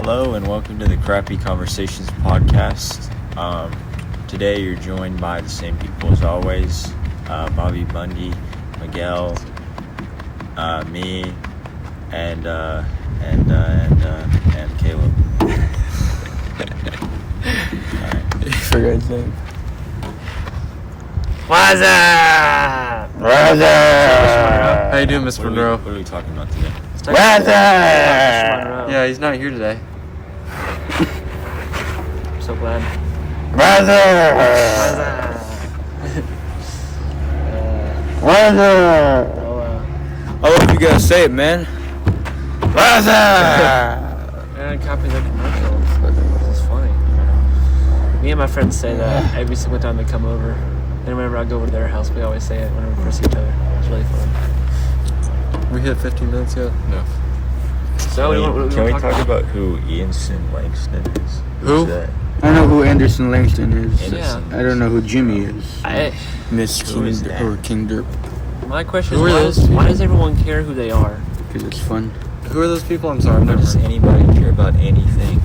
Hello and welcome to the Crappy Conversations podcast. Today you're joined by the same people as always, Bobby Bundy, Miguel, me, and Caleb. You forgot his name. What's up? What's up? How you doing, Miss Monroe? What are we talking about today? What's up? Yeah, he's not here today. I'm so glad. What's up? Oh, I hope you guys say it, man. What's up? and copy the commercial. This is funny. Me and my friends say that every single time they come over. And whenever I go over to their house, we always say it whenever we first see each other. It's really fun. We hit 15 minutes yet? No. So, Can we talk about who Ianson Langston is? Who? Who's that? I know who Anderson Langston is. Yeah. I don't know who Jimmy is. Miss Who is King that? or King Derp, My question Who are is, those why does everyone care who they are? because it's fun. Who are those people? I'm sorry, I've Why never does heard. anybody care about anything?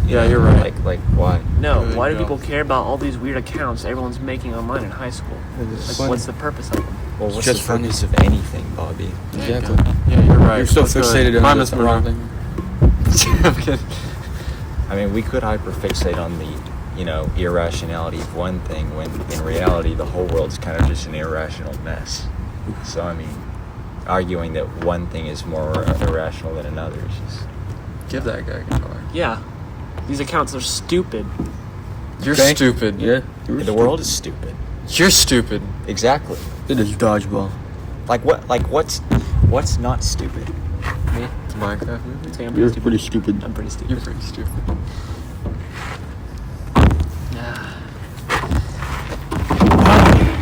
Yeah, you're right. Like why? No, Good why do job. people care about all these weird accounts everyone's making online in high school? It's Like, what's the purpose of them? Well, what's just the funny. purpose of anything, Bobby? Exactly. Yeah, you're right. You're so Let's go fixated ahead. on Bye, the Miss wrong Monroe. thing. I'm kidding. I mean, we could hyperfixate on the, irrationality of one thing when in reality the whole world's kind of just an irrational mess. So, I mean, arguing that one thing is more irrational than another is just... Give that guy a guitar. Yeah. These accounts are stupid. You're Okay. stupid. Yeah. The world is stupid. You're stupid. Exactly. It is dodgeball. What's not stupid? Me? It's a Minecraft movie. Say I'm You're stupid. pretty stupid. I'm pretty stupid. You're pretty stupid.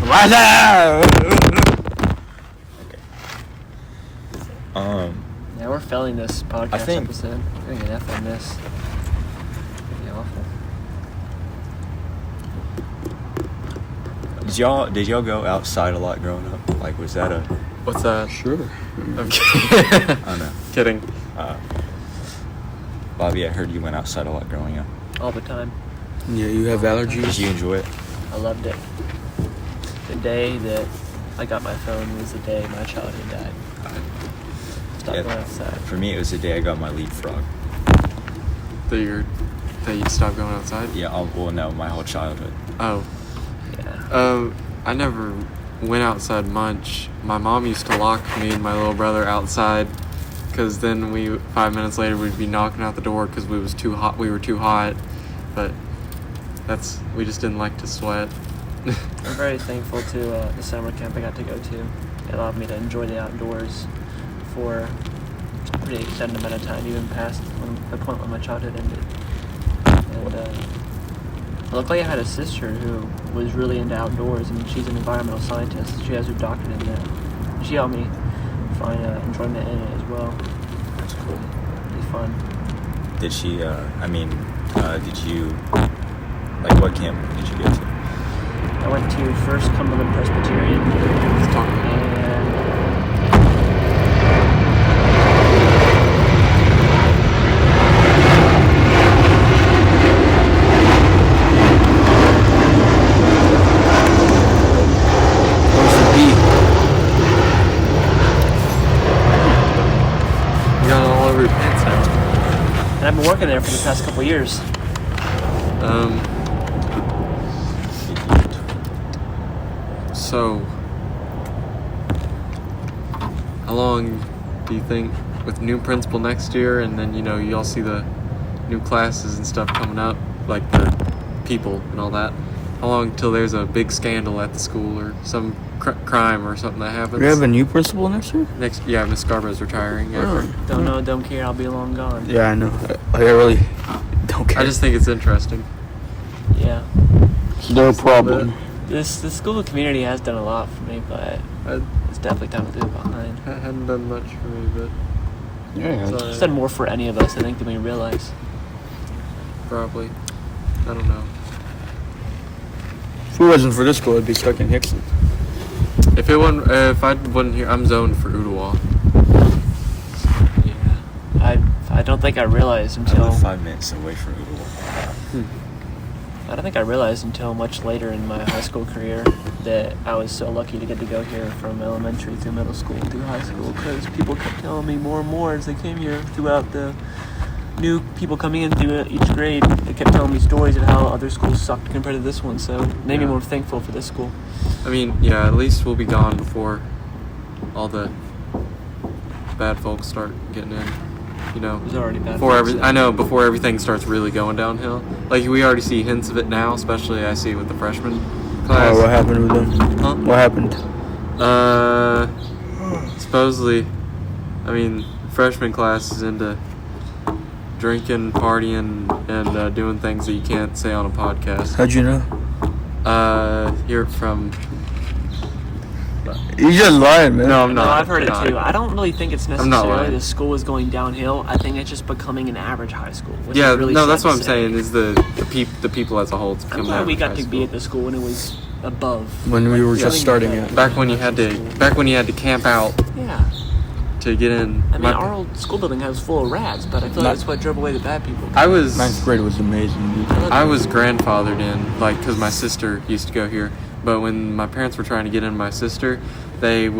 What's up? Yeah, we're failing this podcast I think- episode. We're gonna get an F on this. It's gonna be awful. Did y'all go outside a lot growing up? Like, was that a... What's that? Sure. I'm kidding. I don't know. Kidding. Bobby, I heard you went outside a lot growing up. All the time. Yeah, you have allergies. Did you enjoy it? I loved it. The day that I got my phone was the day my childhood died. Stop Yeah. going outside. For me, it was the day I got my lead frog. That you'd stop going outside? Yeah, no, my whole childhood. Oh. Yeah. I never went outside much. My mom used to lock me and my little brother outside, because then 5 minutes later we'd be knocking out the door because we were too hot. But we just didn't like to sweat. I'm very thankful to the summer camp I got to go to. It allowed me to enjoy the outdoors for a pretty extended amount of time, even past the point when my childhood ended. And luckily I had a sister who was really into outdoors, and she's an environmental scientist. She has her doctorate in that. She helped me find enjoyment in it as well. That's cool. It'd be fun. Did she, did you, like, what camp did you go to? I went to First Cumberland Presbyterian, Let's talk about it. and What's the B? You got it all over your pants now. and I've been working there for the past couple years. So, how long do you think with new principal next year, and then you all see the new classes and stuff coming up, like the people and all that? How long till there's a big scandal at the school or some crime or something that happens? We have a new principal next year? Yeah, Miss Scarborough's retiring. Yeah. Really? Don't know, don't care, I'll be long gone. Yeah, I know. I really don't care. I just think it's interesting. Yeah. It's no problem. The school community has done a lot for me, but it's definitely time to leave it behind. It hadn't done much for me, but Yeah. So- It's done more for any of us, I think, than we realize. probably. I don't know. If it wasn't for this school, I'd be stuck in Hickson. If I wasn't here, I'm zoned for Ottawa. Yeah. If I don't think I realized I until live 5 minutes away from Google. I don't think I realized until much later in my high school career that I was so lucky to get to go here from elementary through middle school through high school, because people kept telling me more and more as they came here throughout the new people coming in through each grade. They kept telling me stories of how other schools sucked compared to this one, so it made me Yeah. more thankful for this school. I mean, yeah, at least we'll be gone before all the bad folks start getting in. You know, It was already bad. before everything starts really going downhill. Like, we already see hints of it now, especially I see with the freshman class. Oh, what happened with them? Huh? What happened? Supposedly, I mean, freshman class is into drinking, partying, and doing things that you can't say on a podcast. How'd you know? Hear it from. You just lying, man. No, I'm No, not. I've heard it not. too. I don't really think it's not necessarily lying. the school is going downhill. I think it's just becoming an average high school. Which Yeah, is really no, sad that's to what I'm say. saying. Is the people as a whole. It's I'm become glad we average got high to school. be at the school when it was above. When we were Yeah. just starting it. Back when you had to camp out Yeah. to get in. I mean, our old school building was full of rats, but I feel like that's what drove away the bad people. I was 9th grade was amazing, dude. I was grandfathered in, like, because my sister used to go here. But when my parents were trying to get in my sister, it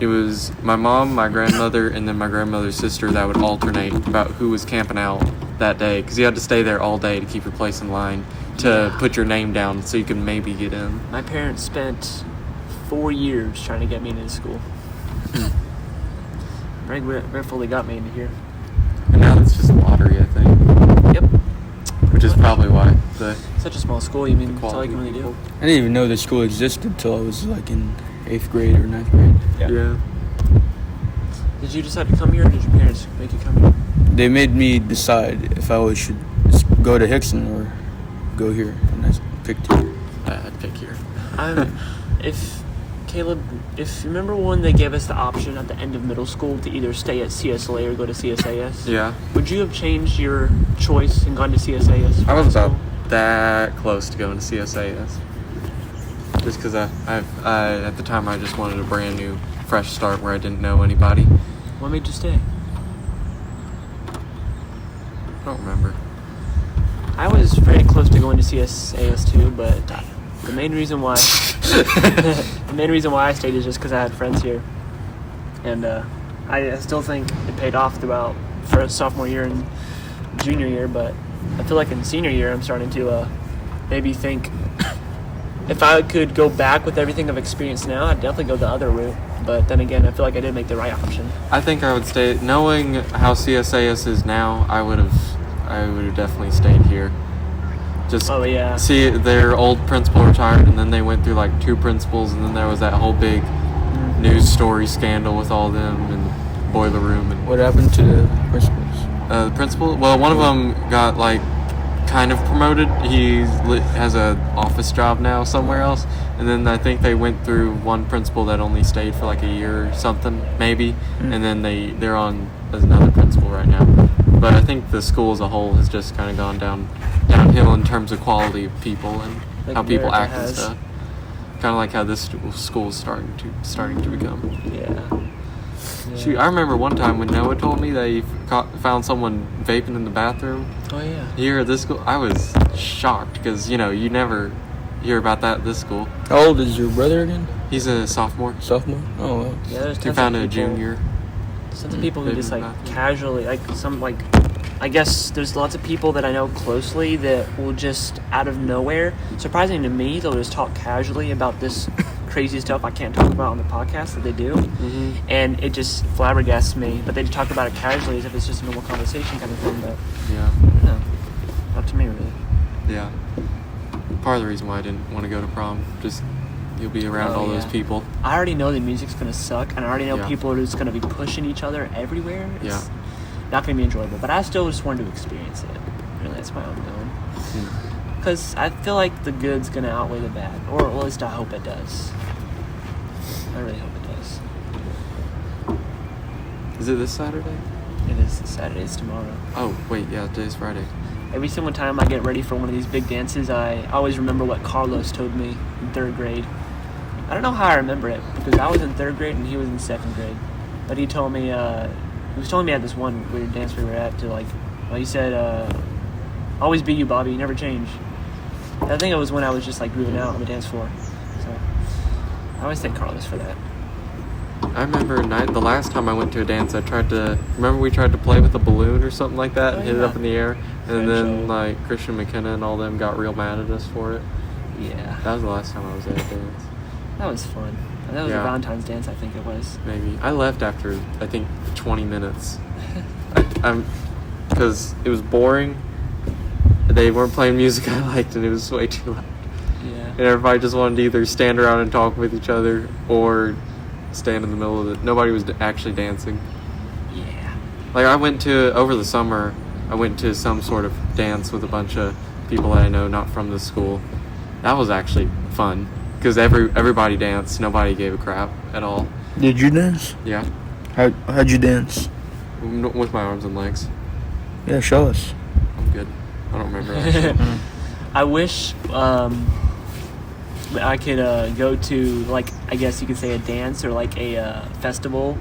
was my mom, my grandmother, and then my grandmother's sister that would alternate about who was camping out that day. Because you had to stay there all day to keep your place in line to put your name down so you could maybe get in. My parents spent 4 years trying to get me into school. Very grateful they got me into here. And now it's just lottery, I think. Yep. Which is probably why Such a small school, you mean, that's all you can quality really do. I didn't even know the school existed until I was like in 8th grade or 9th grade. Yeah. Did you decide to come here, or did your parents make you come here? They made me decide if I should go to Hickson or go here, and I picked here. I'd pick here. If you remember when they gave us the option at the end of middle school to either stay at CSLA or go to CSAS, Yeah. would you have changed your choice and gone to CSAS? I was for high about school? that close to going to CSAS. Just because I at the time I just wanted a brand new, fresh start where I didn't know anybody. What made you stay? I don't remember. I was very close to going to CSAS too, but the main reason why I stayed is just because I had friends here, and I still think it paid off throughout for sophomore year and junior year. But I feel like in senior year I'm starting to maybe think if I could go back with everything I've experienced now, I'd definitely go the other route. But then again, I feel like I did make the right option. I think I would stay. Knowing how CSAS is now, I would have definitely stayed here. Just Oh yeah. see their old principal retired, and then they went through like 2 principals, and then there was that whole big news story scandal with all them in the boiler room. And What happened to the principals? the principal, well, one of them got like kind of promoted. He has a office job now somewhere else, and then I think they went through one principal that only stayed for like a year or something, maybe, and then they're on as another principal right now. But I think the school as a whole has just kind of gone downhill in terms of quality of people and Like how people America act and has. stuff. Kind of like how this school is starting to become. Yeah. Shoot, I remember one time when Noah told me that he found someone vaping in the bathroom Oh yeah. here at this school. I was shocked because, you never hear about that at this school. How old is your brother again? He's a sophomore. Sophomore? Oh, well. Yeah, there's He tons found of a people- junior. Tons of people who Maybe just like not. casually, I guess there's lots of people that I know closely that will just out of nowhere, surprising to me, they'll just talk casually about this crazy stuff I can't talk about on the podcast that they do, and it just flabbergasts me. But they just talk about it casually as if it's just a normal conversation kind of thing. But Yeah. I don't know, not to me really. Yeah. Part of the reason why I didn't want to go to prom, just you'll be around Oh, all those yeah. people. I already know the music's gonna suck, and I already know Yeah. people are just gonna be pushing each other everywhere. It's Yeah. not gonna be enjoyable, but I still just wanted to experience it. Really, that's why I'm going. Because I feel like the good's gonna outweigh the bad, or at least I hope it does. I really hope it does. Is it this Saturday? It is Saturday's tomorrow. Oh, wait, yeah, today's Friday. Every single time I get ready for one of these big dances, I always remember what Carlos told me in 3rd grade. I don't know how I remember it, because I was in 3rd grade and he was in 2nd grade. But he told me, he was telling me at this one weird dance we were at to like, well, he said, "Always be you, Bobby. You never change." I think it was when I was just like grooving out on the dance floor. So I always thank Carlos for that. I remember the last time I went to a dance, remember we tried to play with a balloon or something like that and hit it up in the air, and then like Christian McKenna and all them got real mad at us for it. Yeah, That was the last time I was at a dance. that was fun. And that was a Valentine's dance, I think it was. Maybe I left after I think 20 minutes. I'm because it was boring. They weren't playing music I liked, and it was way too loud. Yeah. And everybody just wanted to either stand around and talk with each other or stand in the middle of it. Nobody was actually dancing. Yeah. Like over the summer, I went to some sort of dance with a bunch of people that I know not from the school. That was actually fun because everybody danced. Nobody gave a crap at all. Did you dance? Yeah, How'd you dance? with my arms and legs. Yeah, show us. I'm good. I don't remember actually. I wish I could go to, like, I guess you could say a dance or like a festival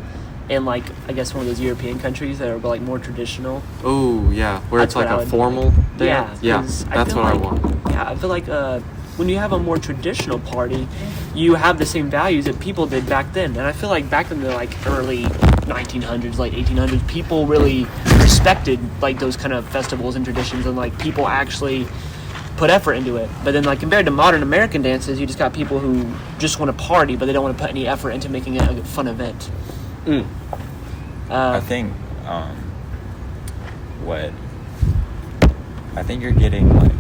in, like, I guess one of those European countries that are like more traditional. Oh yeah, where That's it's like what I a would formal dance. Yeah, 'cause that's feel what I like- want. Yeah, I feel like when you have a more traditional party, you have the same values that people did back then. And I feel like back in the like early 1900s, late 1800s, people really respected like those kind of festivals and traditions, and like people actually put effort into it. But then like compared to modern American dances, you just got people who just want to party, but they don't want to put any effort into making it a fun event. I think what I think you're getting like,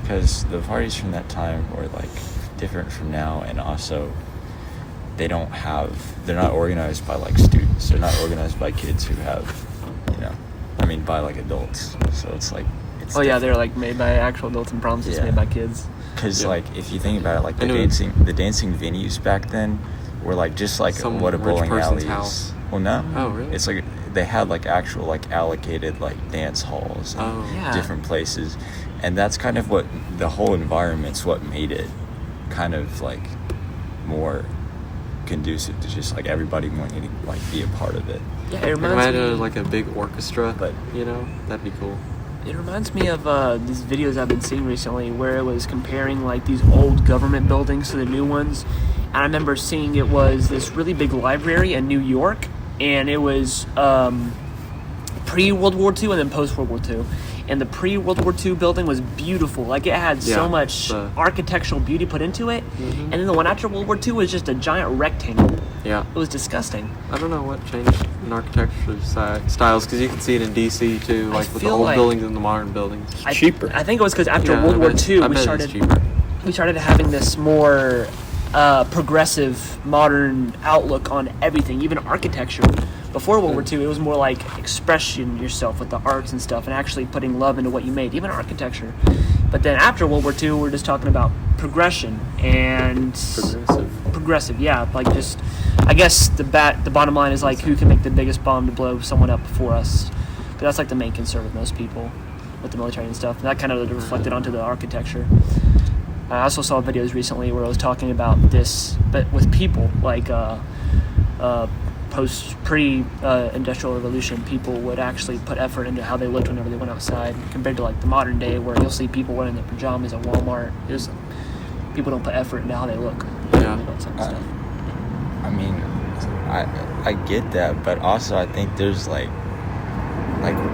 because the parties from that time were like different from now, and also they're not organized by like students. They're not organized by kids who have, by like adults. So it's like it's Yeah, they're like made by actual adults and promises made by kids. Because Yeah. like if you think about it, like I the know. dancing venues back then were like just like Some what a rich bowling person's alley house. is. Well, no. Oh, really? It's like they had like actual like allocated like dance halls and Oh. Yeah. different places, and that's kind of what the whole environment's what made it kind of like more conducive to just like everybody wanting to like be a part of it. Yeah, it If I reminds had me. like a big orchestra, But- that'd be cool. It reminds me of these videos I've been seeing recently where it was comparing like these old government buildings to the new ones. And I remember seeing it was this really big library in New York, and it was pre-World War II and then post-World War II. And the pre-World War II building was beautiful. Like, it had so Yeah, much the- architectural beauty put into it. Mhm. And then the one after World War II was just a giant rectangle. Yeah. It was disgusting. I don't know what changed in architecture styles, because you can see it in DC too, I like with the feel old like- buildings and the modern buildings. Cheaper. I think it was because after Yeah, World I War bet- II, I we bet started it's cheaper. we started having this more progressive, modern outlook on everything, even architecture. Before World War II, it was more like expression yourself with the arts and stuff, and actually putting love into what you made, even architecture. But then after World War II, we're just talking about progression and progressive. Yeah, like just, I guess the bottom line is like who can make the biggest bomb to blow someone up before us. But that's like the main concern with most people, with the military and stuff. And that kind of reflected onto the architecture. I also saw videos recently where I was talking about this, but with people, like pre-industrial revolution, people would actually put effort into how they looked whenever they went outside, compared to like the modern day where you'll see people wearing their pajamas at Walmart. Just people don't put effort into how they look. Yeah. That kind of stuff. I mean, I get that, but also I think there's like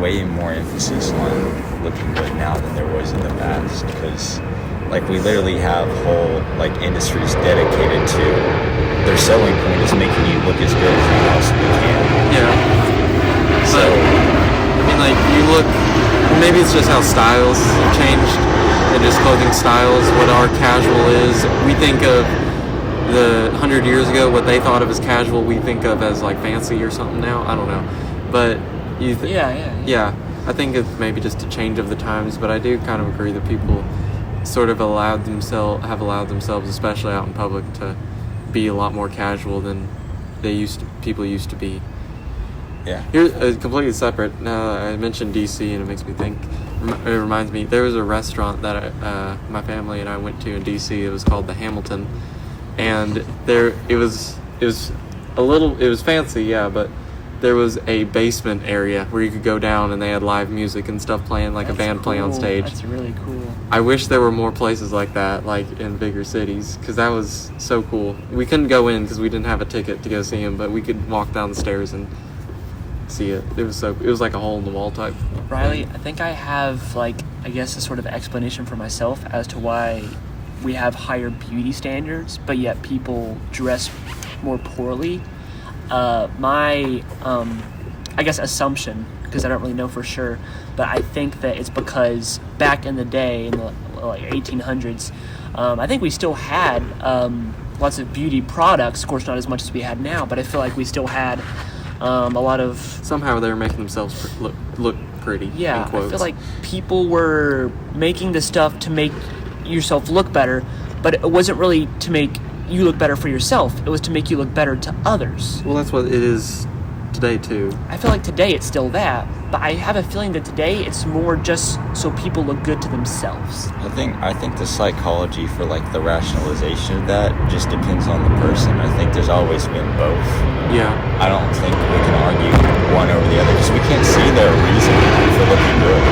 way more emphasis on looking good now than there was in the past, because like we literally have whole like industries dedicated to their selling point is making you look as good as you possibly can. Yeah. So I mean, like, you look, maybe it's just how styles have changed, and just clothing styles, what our casual is. We think of the 100 years ago, what they thought of as casual, we think of as like fancy or something now. I don't know. But yeah, I think it's maybe just a change of the times, but I do kind of agree that people sort of have allowed themselves, especially out in public, to be a lot more casual than people used to be. yeah. Here's completely separate. Now I mentioned DC, and it makes me think. It reminds me, there was a restaurant that my family and I went to in DC. It was called the Hamilton, and it was It was fancy, yeah, but there was a basement area where you could go down and they had live music and stuff playing, like a band playing on cool. stage. That's really cool. I wish there were more places like that, like in bigger cities, because that was so cool. We couldn't go in because we didn't have a ticket to go see him, but we could walk down the stairs and see it. It was like a hole in the wall type. Riley, I think I have, like, I guess a sort of explanation for myself as to why we have higher beauty standards, but yet people dress more poorly. My I guess assumption, because I don't really know for sure, but I think that it's because back in the day, in the like 1800s, I think we still had lots of beauty products. Of course, not as much as we had now, but I feel like we still had a lot of. Somehow they were making themselves look pretty. Yeah, in quotes. I feel like people were making the stuff to make yourself look better, but it wasn't really to make you look better for yourself. It was to make you look better to others. Well, that's what it is today too. I feel like today it's still that, but I have a feeling that today it's more just so people look good to themselves. I think the psychology for like the rationalization of that just depends on the person. I think there's always been both. Yeah. I don't think we can argue one over the other because we can't see their reason for looking good.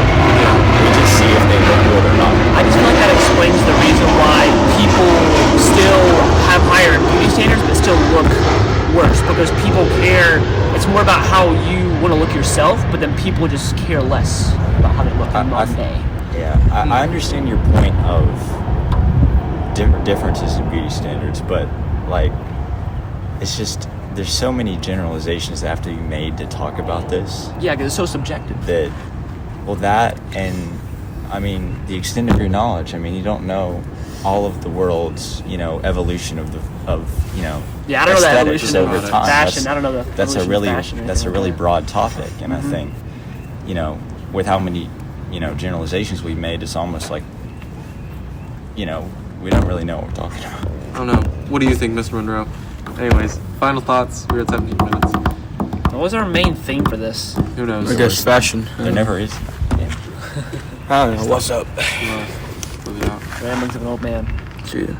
We just see if they look good or not. I just feel like that explains the reason why people still have higher beauty standards but still look worse, because people care. It's more about how you want to look yourself, but then people just care less about how they look in modern day. Yeah, I understand your point of differences in beauty standards, but like, it's just there's so many generalizations that have to be made to talk about this. Yeah, because it's so subjective. That and I mean the extent of your knowledge. I mean, you don't know all of the world's evolution of Yeah, I don't know that aesthetics evolution of over time. fashion. I don't know the That's a evolution of really fashion or that's a anything really like that. broad topic, and I think with how many generalizations we've made, it's almost like we don't really know what we're talking about. I don't know. What do you think, Mr. Monroe? Anyways, final thoughts. We're at 17 minutes. What was our main theme for this? Who knows? I guess fashion. There never is. Yeah. I don't know. What's up? Close it out. Ramblings of an old man. See ya.